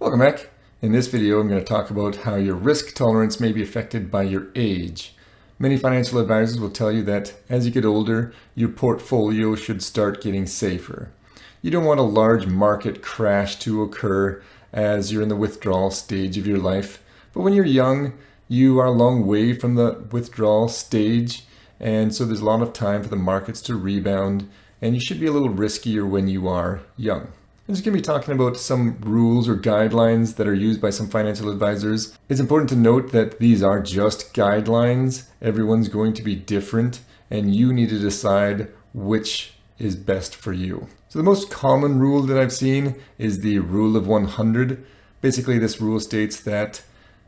Welcome back. In this video, I'm going to talk about how your risk tolerance may be affected by your age. Many financial advisors will tell you that as you get older, your portfolio should start getting safer. You don't want a large market crash to occur as you're in the withdrawal stage of your life. But when you're young, you are a long way from the withdrawal stage, and so there's a lot of time for the markets to rebound, and you should be a little riskier when you are young. I'm just going to be talking about some rules or guidelines that are used by some financial advisors. It's important to note that these are just guidelines. Everyone's going to be different, and you need to decide which is best for you. So the most common rule that I've seen is the rule of 100. Basically, this rule states that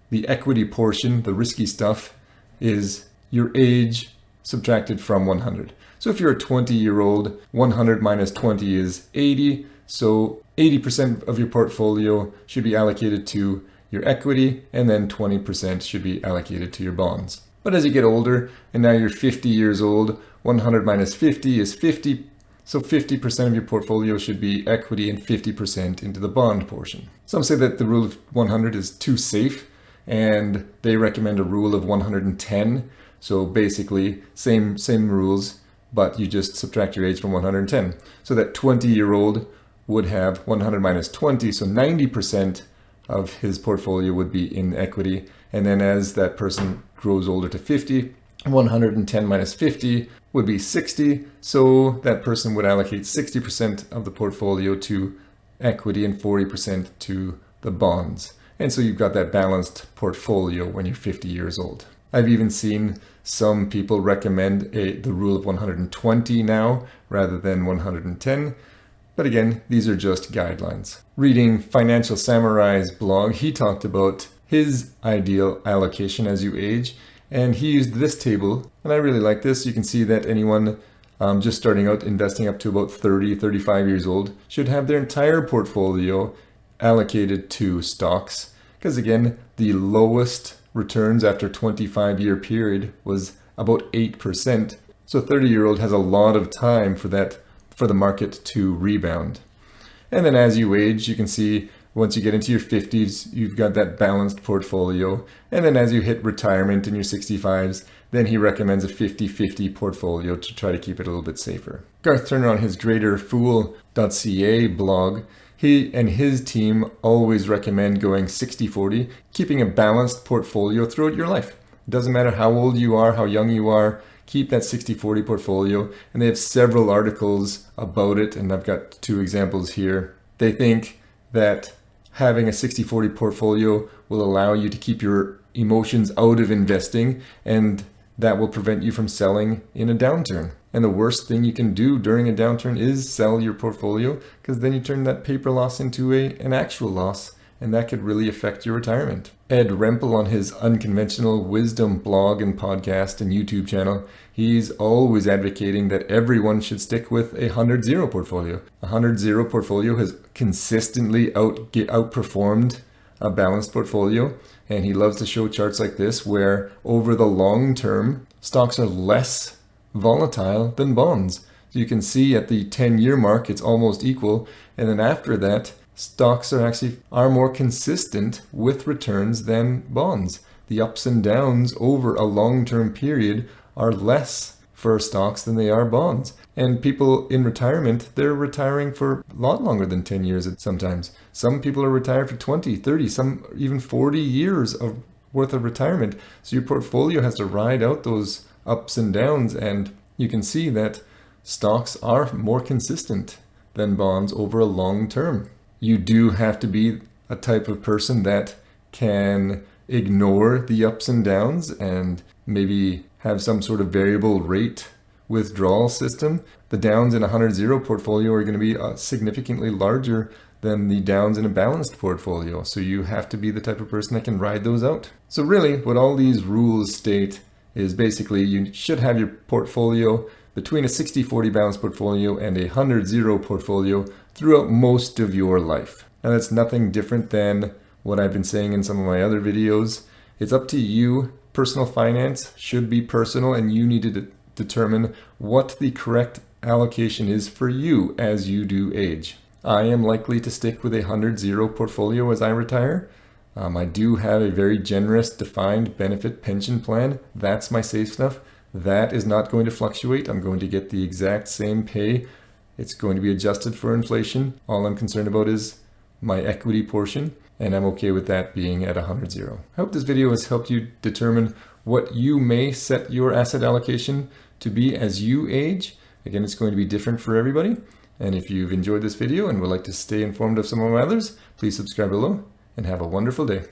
the equity portion, the risky stuff, is your age subtracted from 100. So if you're a 20-year-old, 100 minus 20 is 80. So 80% of your portfolio should be allocated to your equity, and then 20% should be allocated to your bonds. But as you get older, and now you're 50 years old, 100 minus 50 is 50. So 50% of your portfolio should be equity and 50% into the bond portion. Some say that the rule of 100 is too safe, and they recommend a rule of 110. So basically, same rules, but you just subtract your age from 110. So that 20-year-old would have 100 minus 20, so 90% of his portfolio would be in equity. And then as that person grows older to 50, 110 minus 50 would be 60. So that person would allocate 60% of the portfolio to equity and 40% to the bonds. And so you've got that balanced portfolio when you're 50 years old. I've even seen some people recommend the rule of 120 now rather than 110. But again, these are just guidelines. Reading Financial Samurai's blog, he talked about his ideal allocation as you age, and he used this table, and I really like this. You can see that anyone just starting out investing up to about 30, 35 years old should have their entire portfolio allocated to stocks, because again, the lowest returns after a 25-year period was about 8%. So a 30-year-old has a lot of time for the market to rebound. And then as you age, you can see once you get into your 50s, you've got that balanced portfolio. And then as you hit retirement in your 65s, then he recommends a 50-50 portfolio to try to keep it a little bit safer. Garth Turner on his greaterfool.ca blog, he and his team always recommend going 60-40, keeping a balanced portfolio throughout your life. It doesn't matter how old you are, how young you are, keep that 60-40 portfolio, and they have several articles about it, and I've got two examples here. They think that having a 60-40 portfolio will allow you to keep your emotions out of investing, and that will prevent you from selling in a downturn. And the worst thing you can do during a downturn is sell your portfolio, because then you turn that paper loss into an actual loss, and that could really affect your retirement. Ed Rempel on his Unconventional Wisdom blog and podcast and YouTube channel, he's always advocating that everyone should stick with a 100-0 portfolio. A 100-0 portfolio has consistently outperformed a balanced portfolio, and he loves to show charts like this where over the long term, stocks are less volatile than bonds. So you can see at the 10-year mark, it's almost equal, and then after that, stocks are more consistent with returns than bonds. The ups and downs over a long-term period are less for stocks than they are bonds. And people in retirement, they're retiring for a lot longer than 10 years sometimes. Some people are retired for 20, 30, some even 40 years worth of retirement. So your portfolio has to ride out those ups and downs, and you can see that stocks are more consistent than bonds over a long term. You do have to be a type of person that can ignore the ups and downs and maybe have some sort of variable rate withdrawal system. The downs in a 100-0 portfolio are going to be significantly larger than the downs in a balanced portfolio. So you have to be the type of person that can ride those out. So really what all these rules state is basically you should have your portfolio between a 60-40 balanced portfolio and a 100-0 portfolio throughout most of your life. Now that's nothing different than what I've been saying in some of my other videos. It's up to you. Personal finance should be personal, and you need to determine what the correct allocation is for you as you do age. I am likely to stick with a 100-0 portfolio as I retire. I do have a very generous defined benefit pension plan. That's my safe stuff. That is not going to fluctuate. I'm going to get the exact same pay. It's going to be adjusted for inflation. All I'm concerned about is my equity portion, and I'm okay with that being at 100-0. I hope this video has helped you determine what you may set your asset allocation to be as you age. Again, it's going to be different for everybody. And if you've enjoyed this video and would like to stay informed of some of my others, please subscribe below and have a wonderful day.